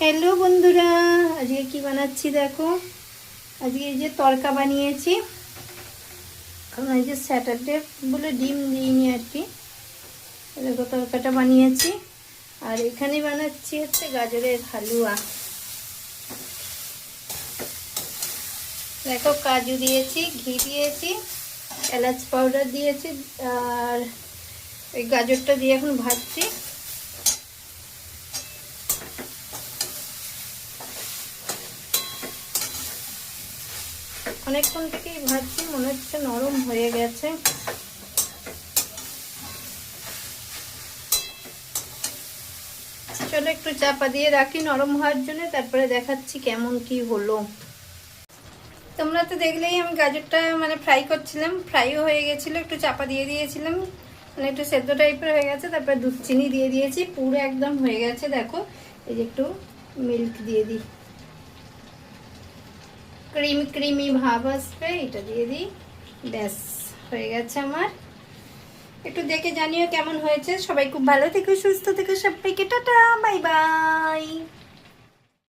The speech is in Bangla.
হ্যালো বন্ধুরা, আজকে কি বানাচ্ছি দেখো। আজকে এই যে তড়কা বানিয়েছি। কারণ এই যে স্যাটারডে বলে ডিম দিইনি আর কি। দেখো তড়কাটা বানিয়েছি। আর এখানে বানাচ্ছি হচ্ছে গাজরের হালুয়া। দেখো কাজু দিয়েছি, ঘি দিয়েছি, এলাচ পাউডার দিয়েছি, আর এই গাজরটা দিয়ে এখন ভাজছি। অনেকক্ষণ থেকেই ভাজছি, মনে হচ্ছে নরম হয়ে গেছে। চলো একটু চাপা দিয়ে রাখি নরম হওয়ার জন্য, তারপরে দেখাচ্ছি কেমন কি হলো। তোমরা তো দেখলেই আমি গাজরটা ফ্রাই করছিলাম, ফ্রাইও হয়ে গেছিলো, একটু চাপা দিয়ে দিয়েছিলাম, একটু সেদ্ধ টাইপের হয়ে গেছে। তারপরে দুধ চিনি দিয়ে দিয়েছি, পুরো একদম হয়ে গেছে। দেখো এই যে একটু মিল্ক দিয়ে দিই, ক্রিমি ক্রিমি ভাব আসবে, এটা দিয়ে দিই। ব্যাস হয়ে গেছে আমার। একটু দেখে জানিও কেমন হয়েছে। সবাই খুব ভালো থেকো, সুস্থ থেকো, সবাইকে টাটা, বাই বাই।